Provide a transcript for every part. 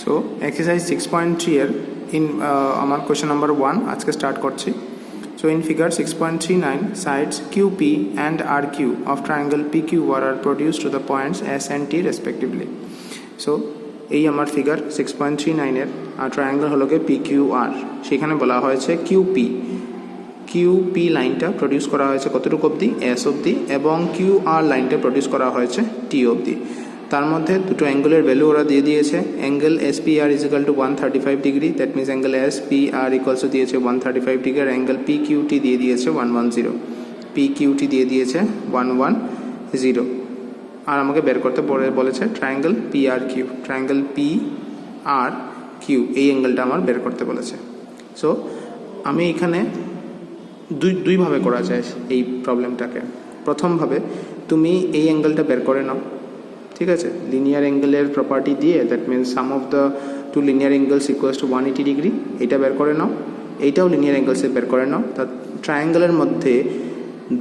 So exercise 6.3 এর আমার question number 1 আজকে স্টার্ট করছি। So in figure 6.39, sides QP and RQ of triangle PQR are produced to the points S and T respectively. So এই আমার figure 6.39 এর triangle হলো কি PQR, সেখানে বলা হয়েছে QP লাইনটা প্রডিউস করা হয়েছে কতটুকু অবধি, S অবধি, এবং QR লাইনটা প্রডিউস করা হয়েছে T অবধি। তার মধ্যে দুটো অ্যাঙ্গেলের ভ্যালু ওরা দিয়ে দিয়েছে। Angle SPR is equal two 135 degree, that means angle SPR equals দিয়েছে 135 ডিগ্রি, আর অ্যাঙ্গেল PQT দিয়ে দিয়েছে 110, PQT দিয়ে দিয়েছে 110। আর আমাকে বের করতে বলেছে ট্রায়াঙ্গেল PRQ, ট্রায়াঙ্গেল PRQ এই অ্যাঙ্গেলটা আমার বের করতে বলেছে। সো আমি এখানে দুইভাবে করা যায় এই প্রবলেমটাকে। প্রথমভাবে তুমি এই অ্যাঙ্গেলটা বের করে নাও, ঠিক আছে, লিনিয়ার অ্যাঙ্গেলের প্রপার্টি দিয়ে, that means sum of the two linear angles equals to 180 degree, এইটা বের করে নাও। এইটাও লিনিয়ার অ্যাঙ্গেলসে বের করে নাও। তা ট্রায়াঙ্গেলের মধ্যে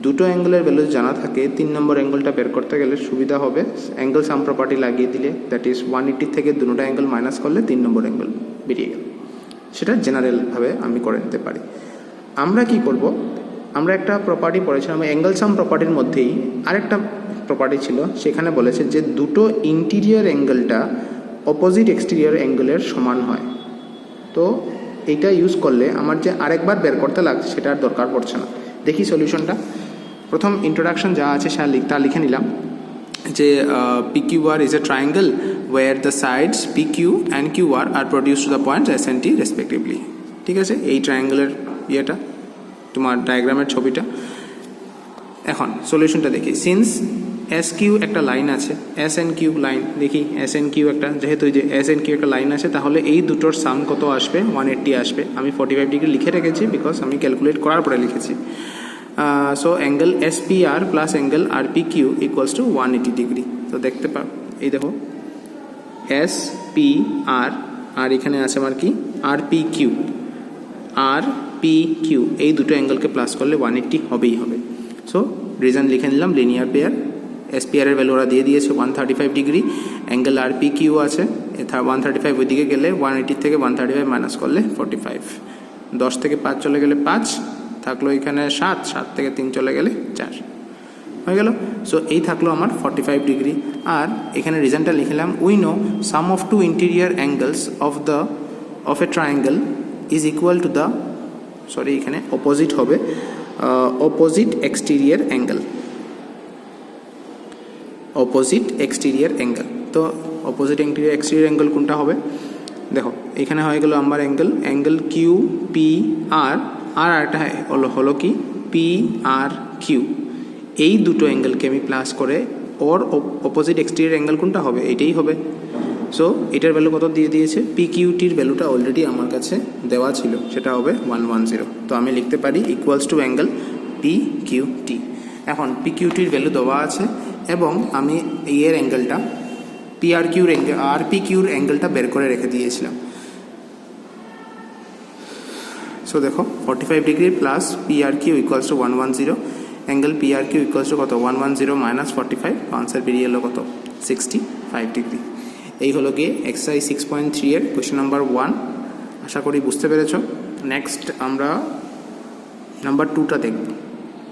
দুটো অ্যাঙ্গেলের ভ্যালু জানা থাকে, 3 নম্বর অ্যাঙ্গেলটা বের করতে গেলে সুবিধা হবে অ্যাঙ্গেল সাম প্রপার্টি লাগিয়ে দিলে, দ্যাট ইজ 180 থেকে দুটো অ্যাঙ্গেল মাইনাস করলে 3 নম্বর অ্যাঙ্গেল বেরিয়ে গেল। সেটা জেনারেলভাবে আমি করে নিতে পারি। আমরা কি করব, আমরা একটা প্রপার্টি পড়েছিলাম অ্যাঙ্গেল সাম প্রপার্টির মধ্যেই আরেকটা প্রপার্টি ছিল, সেখানে বলেছে যে দুটো ইন্টিরিয়ার অ্যাঙ্গেলটা অপোজিট এক্সটেরিয়র অ্যাঙ্গেলের সমান হয়। তো এইটা ইউজ করলে আমার যে আরেকবার বের করতে লাগছে সেটা আর দরকার পড়ছে না। দেখি সলিউশনটা। প্রথম ইন্ট্রোডাকশন যা আছে তা লিখে নিলাম যে PQR is a triangle where the sides PQ and QR are produced to the points S and T respectively. ঠিক আছে, এই ট্রায়াঙ্গেলের ইয়েটা তোমার ডায়াগ্রামের ছবিটা। এখন সলিউশনটা দেখি। সিন্স SQ একটা লাইন আছে, SNQ লাইন, দেখি SNQ একটা, যেহেতু যে SNQ একটা লাইন আছে, তাহলে এই দুটোর সাম কত আসবে, 180 আসবে। আমি 45 ডিগ্রি লিখে রেখেছি বিকজ আমি ক্যালকুলেট করার পরে লিখেছি। So angle SPR plus angle RPQ equals to 180 degree. তো দেখতে পাও, এই দেখো SPR, আর এখানে আছে আমার কি RPQ, RPQ এই দুটো অ্যাঙ্গেলকে প্লাস করলে 180 হবেই হবে। সো রিজন লিখে নিলাম, লিনিয়ার পেয়ার। SPR এর ভ্যালু ওরা দিয়ে দিয়েছে 135 ডিগ্রি, অ্যাঙ্গেল RPQ আছে 135, ওইদিকে গেলে 180 থেকে 135 মাইনাস করলে 45, 10 থেকে 5 চলে গেলে 5 থাকলো, এখানে 7 থেকে 3 চলে গেলে 4 হয়ে গেল। সো এই থাকলো আমার 45 ডিগ্রি। আর এখানে রিজনটা লিখলাম, we know sum of two interior angles of a triangle is equal to the, sorry এখানে অপোজিট হবে, opposite exterior angle, opposite exterior angle. তো অপোজিট এক্সটেরিয়ার অ্যাঙ্গেল কোনটা হবে, দেখো এখানে হয়ে গেল আমার অ্যাঙ্গেল QPR, আর একটা হলো কি PRQ। এই দুটো অ্যাঙ্গেলকে আমি প্লাস করে ওর অপোজিট এক্সটেরিয়ার অ্যাঙ্গেল কোনটা হবে, এইটাই হবে। সো এটার ভ্যালু কত দিয়ে দিয়েছে, PQTর ভ্যালুটা অলরেডি আমার কাছে দেওয়া ছিল, সেটা হবে 110। তো আমি লিখতে পারি ইকুয়ালস টু অ্যাঙ্গেল PQT। এখন PQTর ভ্যালু দেওয়া আছে এবং আমি এর অ্যাঙ্গেলটা RPQর অ্যাঙ্গেলটা বের করে রেখে দিয়েছিলাম। সো দেখো 45 degree plus PRQ equals to 110, angle PRQ equals to কত, 110 মাইনাস 45, আনসার বেরিয়ে এলো কত, 65 ডিগ্রি। এই হলো গিয়ে এক্সারসাইজ 6.3 এর কোয়েশ্চেন নাম্বার 1। আশা করি বুঝতে পেরেছ। নেক্সট আমরা নাম্বার 2টা দেখব।